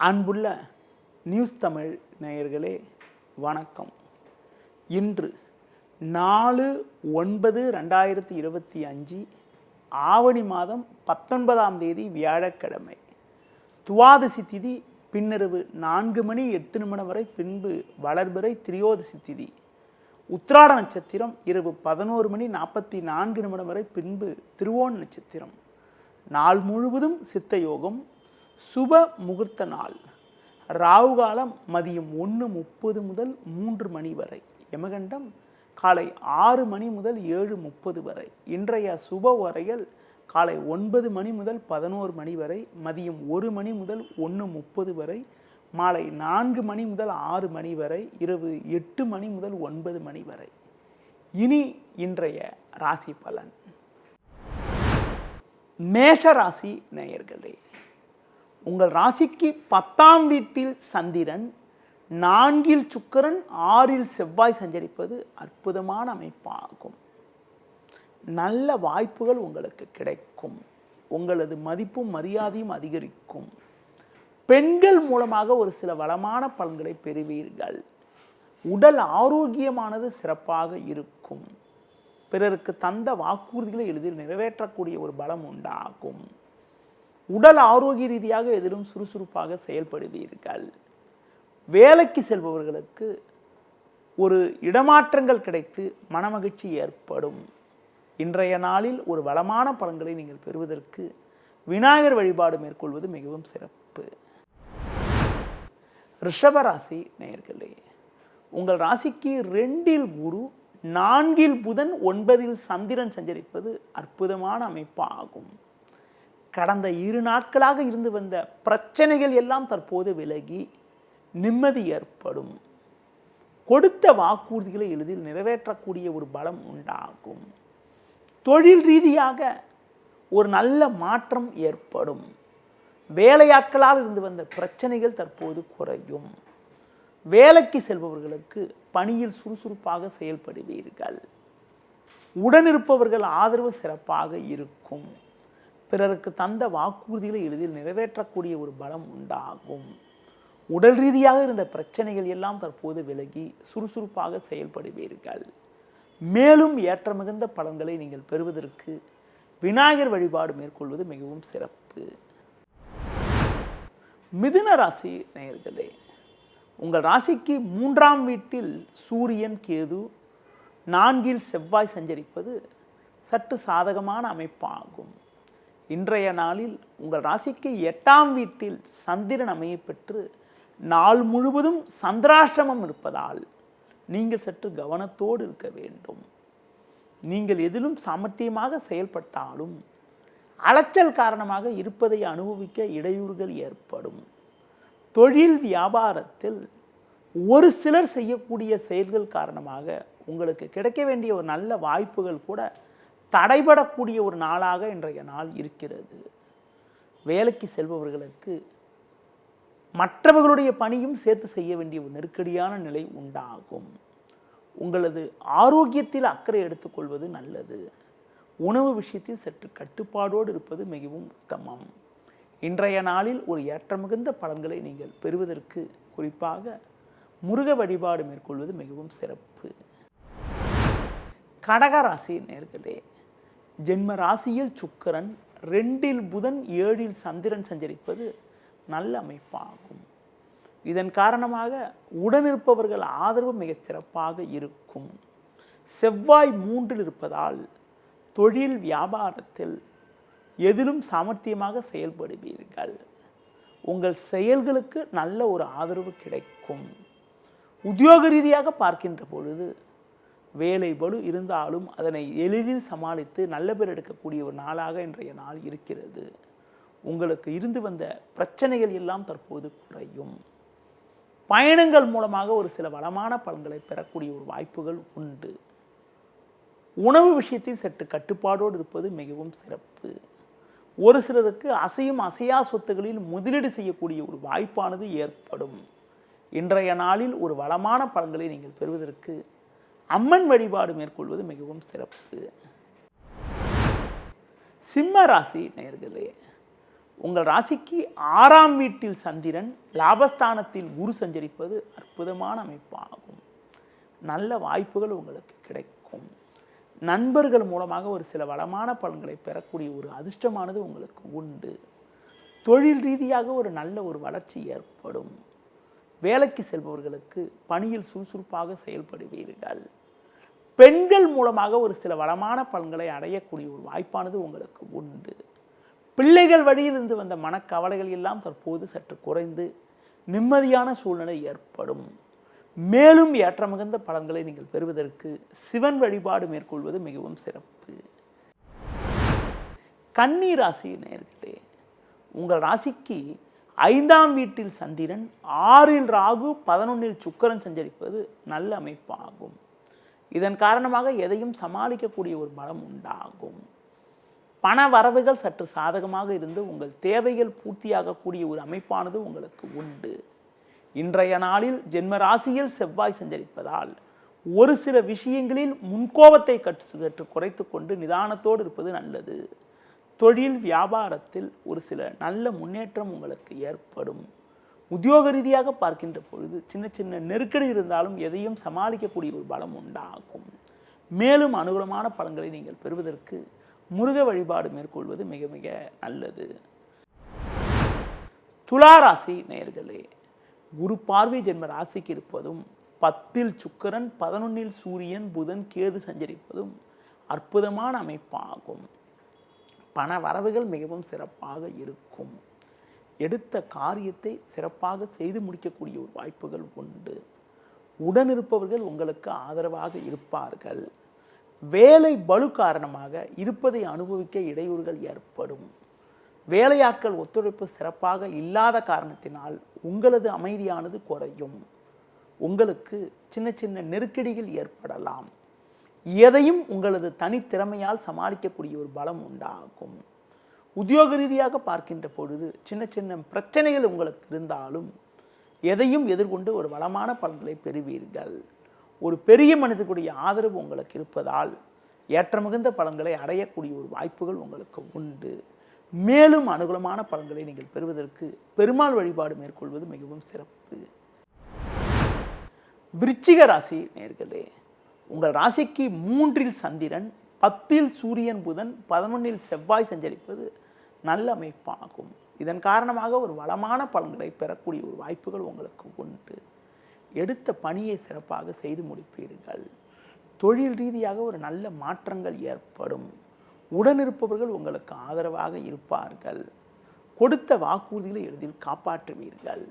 அன்புள்ள நியூஸ் தமிழ் நேயர்களே வணக்கம். இன்று 4/9/2025 ஆவணி மாதம் 19ஆம் தேதி வியாழக்கிழமை. துவாதசி திதி பின்னிரவு 4:08 வரை, பின்பு வளர்பிறை திரியோதசி திதி. உத்திராட நட்சத்திரம் இரவு 11:44 வரை, பின்பு திருவோண நட்சத்திரம். நாள் முழுவதும் சித்த யோகம், சுப முகூர்த்த நாள். ராகு காலம் மதியம் 1:30 முதல் 3 மணி வரை. யமகண்டம் காலை 6 மணி முதல் 7:30 வரை. இன்றைய சுப வரைகள் காலை 9 மணி முதல் 11 மணி வரை, மதியம் 1 மணி முதல் 1:30 வரை, மாலை 4 மணி முதல் 6 மணி வரை, இரவு 8 மணி முதல் 9 மணி வரை. இனி இன்றைய ராசி பலன். மேஷ ராசி நேயர்களே, உங்கள் ராசிக்கு 10ஆம் வீட்டில் சந்திரன், 4இல் சுக்கிரன், 6இல் செவ்வாய் சஞ்சரிப்பது அற்புதமான அமைப்பாகும். நல்ல வாய்ப்புகள் உங்களுக்கு கிடைக்கும். உங்களது மதிப்பும் மரியாதையும் அதிகரிக்கும். பெண்கள் மூலமாக ஒரு சில வளமான பலன்களை பெறுவீர்கள். உடல் ஆரோக்கியமானது சிறப்பாக இருக்கும். பிறருக்கு தந்த வாக்குறுதிகளை எளிதில் நிறைவேற்றக்கூடிய ஒரு பலம் உண்டாகும். உடல் ஆரோக்கிய ரீதியாக எதிலும் சுறுசுறுப்பாக செயல்படுவீர்கள். வேலைக்கு செல்பவர்களுக்கு ஒரு இடமாற்றங்கள் கிடைத்து மனமகிழ்ச்சி ஏற்படும். இன்றைய நாளில் ஒரு வளமான பலன்களை நீங்கள் பெறுவதற்கு விநாயகர் வழிபாடு மேற்கொள்வது மிகவும் சிறப்பு. ரிஷபராசி நேயர்களே, உங்கள் ராசிக்கு 2இல் குரு, 4இல் புதன், 9இல் சந்திரன் சஞ்சரிப்பது அற்புதமான அமைப்பாகும். கடந்த 2 நாட்களாக இருந்து வந்த பிரச்சனைகள் எல்லாம் தற்போது விலகி நிம்மதி ஏற்படும். கொடுத்த வாக்குறுதிகளை எளிதில் நிறைவேற்றக்கூடிய ஒரு பலம் உண்டாகும். தொழில் ரீதியாக ஒரு நல்ல மாற்றம் ஏற்படும். வேலையாட்களால் இருந்து வந்த பிரச்சனைகள் தற்போது குறையும். வேலைக்கு செல்பவர்களுக்கு பணியில் சுறுசுறுப்பாக செயல்படுவீர்கள். உடனிருப்பவர்கள் ஆதரவு சிறப்பாக இருக்கும். பிறருக்கு தந்த வாக்குறுதிகளை எளிதில் நிறைவேற்றக்கூடிய ஒரு பலம் உண்டாகும். உடல் ரீதியாக இருந்த பிரச்சனைகள் எல்லாம் தற்போது விலகி சுறுசுறுப்பாக செயல்படுவீர்கள். மேலும் ஏற்ற மிகுந்த பலன்களை நீங்கள் பெறுவதற்கு விநாயகர் வழிபாடு மேற்கொள்வது மிகவும் சிறப்பு. மிதுன ராசி நேயர்களே, உங்கள் ராசிக்கு 3ஆம் வீட்டில் சூரியன், கேது, 4இல் செவ்வாய் சஞ்சரிப்பது சற்று சாதகமான அமைப்பாகும். இன்றைய நாளில் உங்கள் ராசிக்கு 8ஆம் வீட்டில் சந்திரன் அமைய பெற்று நாள் முழுவதும் சந்திராஷ்டிரமம் இருப்பதால் நீங்கள் சற்று கவனத்தோடு இருக்க வேண்டும். நீங்கள் எதிலும் சாமர்த்தியமாக செயல்பட்டாலும் அலைச்சல் காரணமாக இருப்பதை அனுபவிக்க இடையூறுகள் ஏற்படும். தொழில் வியாபாரத்தில் ஒரு சிலர் செய்யக்கூடிய செயல்கள் காரணமாக உங்களுக்கு கிடைக்க வேண்டிய ஒரு நல்ல வாய்ப்புகள் கூட தடைபடக்கூடிய ஒரு நாளாக இன்றைய நாள் இருக்கிறது. வேலைக்கு செல்பவர்களுக்கு மற்றவர்களுடைய பணியும் சேர்த்து செய்ய வேண்டிய ஒரு நெருக்கடியான நிலை உண்டாகும். உங்களது ஆரோக்கியத்தில் அக்கறை எடுத்துக்கொள்வது நல்லது. உணவு விஷயத்தில் சற்று கட்டுப்பாடோடு இருப்பது மிகவும் உத்தமம். இன்றைய நாளில் ஒரு ஏற்ற மிகுந்த பலன்களை நீங்கள் பெறுவதற்கு குறிப்பாக முருக வழிபாடு மேற்கொள்வது மிகவும் சிறப்பு. கடகராசி நேயர்களே, ஜென்ம ராசியில் சுக்கிரன், 2இல் புதன், 7இல் சந்திரன் சஞ்சரிப்பது நல்ல அமைப்பாகும். இதன் காரணமாக உடனிருப்பவர்கள் ஆதரவு மிக சிறப்பாக இருக்கும். செவ்வாய் 3இல் இருப்பதால் தொழில் வியாபாரத்தில் எதிலும் சாமர்த்தியமாக செயல்படுவீர்கள். உங்கள் செயல்களுக்கு நல்ல ஒரு ஆதரவு கிடைக்கும். உத்தியோக ரீதியாக பார்க்கின்ற பொழுது வேலை பளு இருந்தாலும் அதனை எளிதில் சமாளித்து நல்ல பேர் எடுக்கக்கூடிய ஒரு நாளாக இன்றைய நாள் இருக்கிறது. உங்களுக்கு இருந்து வந்த பிரச்சனைகள் எல்லாம் தற்போது குறையும். பயணங்கள் மூலமாக ஒரு சில வளமான பலன்களை பெறக்கூடிய ஒரு வாய்ப்புகள் உண்டு. உணவு விஷயத்தில் சற்று கட்டுப்பாடோடு இருப்பது மிகவும் சிறப்பு. ஒரு சிலருக்கு அசையும் அசையா சொத்துகளில் முதலீடு செய்யக்கூடிய ஒரு வாய்ப்பானது ஏற்படும். இன்றைய நாளில் ஒரு வளமான பலன்களை நீங்கள் பெறுவதற்கு அம்மன் வழிபாடு மேற்கொள்வது மிகவும் சிறப்பு. சிம்ம ராசி நேயர்களே, உங்கள் ராசிக்கு 6ஆம் வீட்டில் சந்திரன், லாபஸ்தானத்தில் குரு சஞ்சரிப்பது அற்புதமான அமைப்பாகும். நல்ல வாய்ப்புகள் உங்களுக்கு கிடைக்கும். நண்பர்கள் மூலமாக ஒரு சில வளமான பலன்களை பெறக்கூடிய ஒரு அதிர்ஷ்டமானது உங்களுக்கு உண்டு. தொழில் ரீதியாக ஒரு நல்ல ஒரு வளர்ச்சி ஏற்படும். வேலைக்கு செல்பவர்களுக்கு பணியில் சுறுசுறுப்பாக செயல்படுவீர்கள். பெண்கள் மூலமாக ஒரு சில வளமான பலன்களை அடையக்கூடிய ஒரு வாய்ப்பானது உங்களுக்கு உண்டு. பிள்ளைகள் வழியிலிருந்து வந்த மனக்கவலைகள் எல்லாம் தற்போது சற்று குறைந்து நிம்மதியான சூழ்நிலை ஏற்படும். மேலும் ஏற்ற மிகுந்த பலன்களை நீங்கள் பெறுவதற்கு சிவன் வழிபாடு மேற்கொள்வது மிகவும் சிறப்பு. கன்னி ராசி நேயர்களே, உங்கள் ராசிக்கு 5ஆம் வீட்டில் சந்திரன், 6இல் ராகு, 11இல் சுக்கிரன் சஞ்சரிப்பது நல்ல அமைப்பாகும். இதன் காரணமாக எதையும் சமாளிக்கக்கூடிய ஒரு பலம் உண்டாகும். பண வரவுகள் சற்று சாதகமாக இருந்து உங்கள் தேவைகள் பூர்த்தியாகக்கூடிய ஒரு அமைப்பானது உங்களுக்கு உண்டு. இன்றைய நாளில் ஜென்ம ராசியில் செவ்வாய் சஞ்சரிப்பதால் ஒரு சில விஷயங்களில் முன்கோபத்தை கற்று குறைத்து கொண்டு நிதானத்தோடு இருப்பது நல்லது. தொழில் வியாபாரத்தில் ஒரு சில நல்ல முன்னேற்றம் உங்களுக்கு ஏற்படும். உத்தியோக ரீதியாக பார்க்கின்ற பொழுது சின்ன சின்ன நெருக்கடி இருந்தாலும் எதையும் சமாளிக்கக்கூடிய ஒரு பலம் உண்டாகும். மேலும் அனுகூலமான பலன்களை நீங்கள் பெறுவதற்கு முருக வழிபாடு மேற்கொள்வது மிக மிக நல்லது. துலா ராசி நேயர்களே, குரு பார்வை ஜென்ம ராசிக்கு இருப்பதும் 10இல் சுக்கிரன், 11இல் சூரியன், புதன், கேது சஞ்சரிப்பதும் அற்புதமான அமைப்பாகும். பண வரவுகள் மிகவும் சிறப்பாக இருக்கும். எடுத்த காரியத்தை சிறப்பாக செய்து முடிக்கக்கூடிய ஒரு வாய்ப்புகள் உண்டு. உடனிருப்பவர்கள் உங்களுக்கு ஆதரவாக இருப்பார்கள். வேலை பளு காரணமாக இருப்பதை அனுபவிக்க இடையூறுகள் ஏற்படும். வேலையாட்கள் ஒத்துழைப்பு சிறப்பாக இல்லாத காரணத்தினால் உங்களது அமைதியானது குறையும். உங்களுக்கு சின்ன சின்ன நெருக்கடிகள் ஏற்படலாம். எதையும் உங்களது தனித்திறமையால் சமாளிக்கக்கூடிய ஒரு பலம் உண்டாகும். உத்தியோக ரீதியாக பார்க்கின்ற பொழுது சின்ன சின்ன பிரச்சனைகள் உங்களுக்கு இருந்தாலும் எதையும் எதிர்கொண்டு ஒரு வளமான பலன்களை பெறுவீர்கள். ஒரு பெரிய மனிதனுடைய ஆதரவு உங்களுக்கு இருப்பதால் ஏற்ற மிகுந்த பலன்களை அடையக்கூடிய ஒரு வாய்ப்புகள் உங்களுக்கு உண்டு. மேலும் அனுகூலமான பலன்களை நீங்கள் பெறுவதற்கு பெருமாள் வழிபாடு மேற்கொள்வது மிகவும் சிறப்பு. விருச்சிக ராசி நேயர்களே, உங்கள் ராசிக்கு 3இல் சந்திரன், 10இல் சூரியன், புதன், 11இல் செவ்வாய் சஞ்சரிப்பது நல்ல அமைப்பாகும். இதன் காரணமாக ஒரு வளமான பலன்களை பெறக்கூடிய ஒரு வாய்ப்புகள் உங்களுக்கு உண்டு. எடுத்த பணியை சிறப்பாக செய்து முடிப்பீர்கள். தொழில் ரீதியாக ஒரு நல்ல மாற்றங்கள் ஏற்படும். உடனிருப்பவர்கள் உங்களுக்கு ஆதரவாக இருப்பார்கள். கொடுத்த வாக்குறுதிகளை எளிதில் காப்பாற்றுவீர்கள்.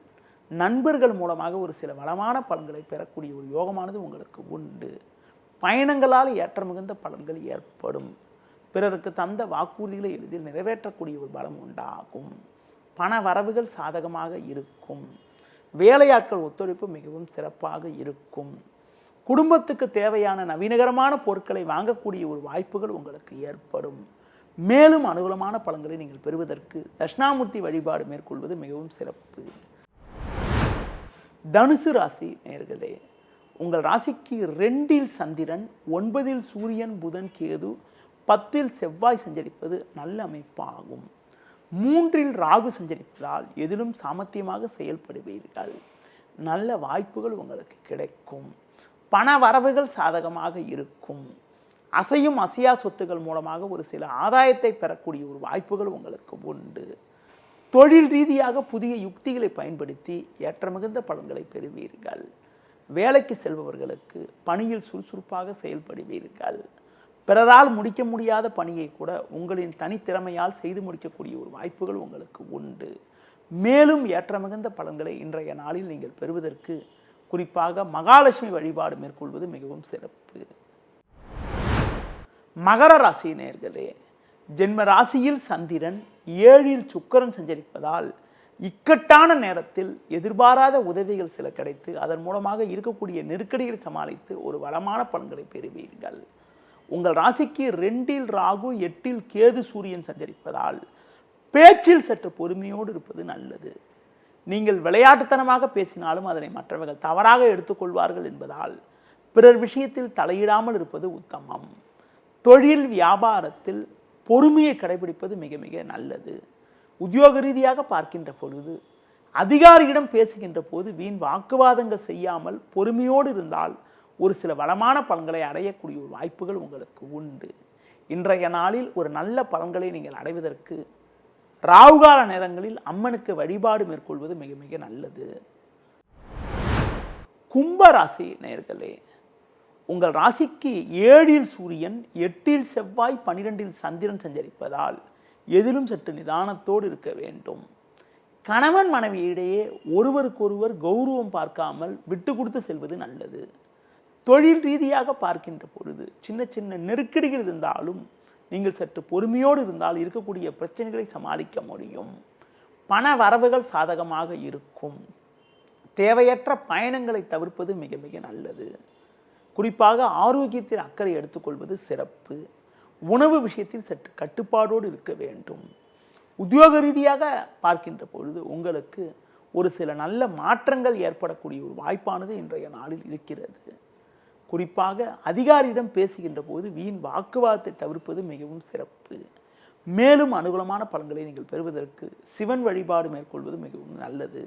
நண்பர்கள் மூலமாக ஒரு சில வளமான பலன்களை பெறக்கூடிய ஒரு யோகமானது உங்களுக்கு உண்டு. பயணங்களால் ஏற்ற மிகுந்த பலன்கள் ஏற்படும். பிறருக்கு தந்த வாக்குறுதிகளை எளிதில் நிறைவேற்றக்கூடிய ஒரு பலம் உண்டாகும். பண வரவுகள் சாதகமாக இருக்கும். வேலையாட்கள் ஒத்துழைப்பு மிகவும் சிறப்பாக இருக்கும். குடும்பத்துக்கு தேவையான நவீனகரமான பொருட்களை வாங்கக்கூடிய ஒரு வாய்ப்புகள் உங்களுக்கு ஏற்படும். மேலும் அனுகூலமான பலன்களை நீங்கள் பெறுவதற்கு தட்சிணாமூர்த்தி வழிபாடு மேற்கொள்வது மிகவும் சிறப்பு. தனுசு ராசி நேயர்களே, உங்கள் ராசிக்கு 2இல் சந்திரன், 9இல் சூரியன், புதன், கேது, 10இல் செவ்வாய் சஞ்சரிப்பது நல்ல அமைப்பாகும். 3இல் ராகு சஞ்சரிப்பதால் எதிலும் சாமர்த்தியமாக செயல்படுவீர்கள். நல்ல வாய்ப்புகள் உங்களுக்கு கிடைக்கும். பண வரவுகள் சாதகமாக இருக்கும். அசையும் அசையா சொத்துக்கள் மூலமாக ஒரு சில ஆதாயத்தை பெறக்கூடிய ஒரு வாய்ப்புகள் உங்களுக்கு உண்டு. தொழில் ரீதியாக புதிய யுக்திகளை பயன்படுத்தி ஏற்ற மிகுந்த பலன்களை பெறுவீர்கள். வேலைக்கு செல்பவர்களுக்கு பணியில் சுறுசுறுப்பாக செயல்படுவீர்கள். பிறரால் முடிக்க முடியாத பணியை கூட உங்களின் தனித்திறமையால் செய்து முடிக்கக்கூடிய ஒரு வாய்ப்புகள் உங்களுக்கு உண்டு. மேலும் ஏற்ற மிகுந்த பலன்களை இன்றைய நாளில் நீங்கள் பெறுவதற்கு குறிப்பாக மகாலட்சுமி வழிபாடு மேற்கொள்வது மிகவும் சிறப்பு. மகர ராசி நேயர்களே, ஜென்ம ராசியில் சந்திரன், 7இல் சுக்கிரன் சஞ்சரிப்பதால் இக்கட்டான நேரத்தில் எதிர்பாராத உதவிகள் சில கிடைத்து அதன் மூலமாக இருக்கக்கூடிய நெருக்கடிகளை சமாளித்து ஒரு வளமான பலன்களை பெறுவீர்கள். உங்கள் ராசிக்கு 2இல் ராகு, 8இல் கேது, சூரியன் சஞ்சரிப்பதால் பேச்சில் சற்று பொறுமையோடு இருப்பது நல்லது. நீங்கள் விளையாட்டுத்தனமாக பேசினாலும் அதனை மற்றவர்கள் தவறாக எடுத்துக்கொள்வார்கள் என்பதால் பிறர் விஷயத்தில் தலையிடாமல் இருப்பது உத்தமம். தொழில் வியாபாரத்தில் பொறுமையை கடைபிடிப்பது மிக மிக நல்லது. உத்தியோக ரீதியாக பார்க்கின்ற பொழுது அதிகாரியிடம் பேசுகின்ற போது வீண் வாக்குவாதங்கள் செய்யாமல் பொறுமையோடு இருந்தால் ஒரு சில வளமான பலன்களை அடையக்கூடிய ஒரு வாய்ப்புகள் உங்களுக்கு உண்டு. இன்றைய நாளில் ஒரு நல்ல பலன்களை நீங்கள் அடைவதற்கு ராகுகால நேரங்களில் அம்மனுக்கு வழிபாடு மேற்கொள்வது மிக மிக நல்லது. கும்ப ராசி நேயர்களே, உங்கள் ராசிக்கு 7ல் சூரியன், 8ல் செவ்வாய், 12ல் சந்திரன் சஞ்சரிப்பதால் எதிலும் சற்று நிதானத்தோடு இருக்க வேண்டும். கணவன் மனைவியிடையே ஒருவருக்கொருவர் கௌரவம் பார்க்காமல் விட்டு கொடுத்து செல்வது நல்லது. தொழில் ரீதியாக பார்க்கின்ற பொழுது சின்ன சின்ன நெருக்கடிகள் இருந்தாலும் நீங்கள் சற்று பொறுமையோடு இருந்தால் இருக்கக்கூடிய பிரச்சனைகளை சமாளிக்க முடியும். பண வரவுகள் சாதகமாக இருக்கும். தேவையற்ற பயணங்களை தவிர்ப்பது மிக மிக நல்லது. குறிப்பாக ஆரோக்கியத்தில் அக்கறை எடுத்துக்கொள்வது சிறப்பு. உணவு விஷயத்தில் சற்று கட்டுப்பாடோடு இருக்க வேண்டும். உத்தியோக ரீதியாக பார்க்கின்ற பொழுது உங்களுக்கு ஒரு சில நல்ல மாற்றங்கள் ஏற்படக்கூடிய ஒரு வாய்ப்பானது இன்றைய நாளில் இருக்கிறது. குறிப்பாக அதிகாரியிடம் பேசுகின்ற போது வீண் வாக்குவாதத்தை தவிர்ப்பது மிகவும் சிறப்பு. மேலும் அனுகூலமான பலன்களை நீங்கள் பெறுவதற்கு சிவன் வழிபாடு மேற்கொள்வது மிகவும் நல்லது.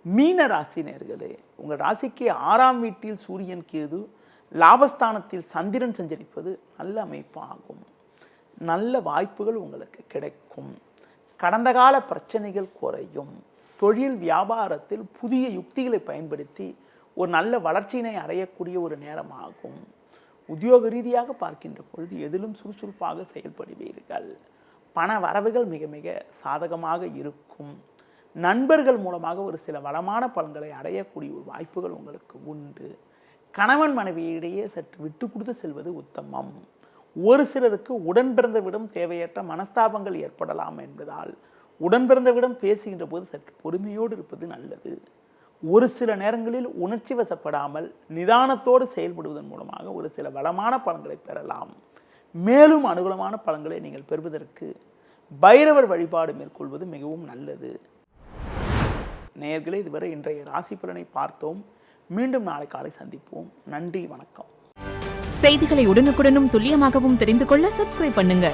மீன ராசி நேயர்களே, உங்கள் ராசிக்கு 6ஆம் வீட்டில் சூரியன், கேது, லாபஸ்தானத்தில் சந்திரன் சஞ்சரிப்பது நல்ல அமைப்பாகும். நல்ல வாய்ப்புகள் உங்களுக்கு கிடைக்கும். கடந்த கால பிரச்சனைகள் குறையும். தொழில் வியாபாரத்தில் புதிய யுக்திகளை பயன்படுத்தி ஒரு நல்ல வளர்ச்சியினை அடையக்கூடிய ஒரு நேரமாகும். உத்தியோக ரீதியாக பார்க்கின்ற பொழுது எதிலும் சுறுசுறுப்பாக செயல்படுவீர்கள். பண வரவுகள் மிக மிக சாதகமாக இருக்கும். நண்பர்கள் மூலமாக ஒரு சில வளமான பலன்களை அடையக்கூடிய ஒரு வாய்ப்புகள் உங்களுக்கு உண்டு. கணவன் மனைவியிடையே சற்று விட்டு கொடுத்து செல்வது உத்தமம். ஒரு சிலருக்கு உடன் பிறந்தவிடம் தேவையற்ற மனஸ்தாபங்கள் ஏற்படலாம் என்பதால் உடன் பிறந்தவிடம் பேசுகின்ற போது சற்று பொறுமையோடு இருப்பது நல்லது. ஒரு சில நேரங்களில் உணர்ச்சி வசப்படாமல் நிதானத்தோடு செயல்படுவதன் மூலமாக ஒரு சில வளமான பலன்களை பெறலாம். மேலும் அனுகூலமான பலன்களை நீங்கள் பெறுவதற்கு பைரவர் வழிபாடு மேற்கொள்வது மிகவும் நல்லது. நேயர்களே, இதுவரை இன்றைய ராசி பலனை பார்த்தோம். மீண்டும் நாளை காலை சந்திப்போம். நன்றி, வணக்கம். செய்திகளை உடனுக்குடனும் துல்லியமாகவும் தெரிந்து கொள்ள சப்ஸ்கிரைப் பண்ணுங்க.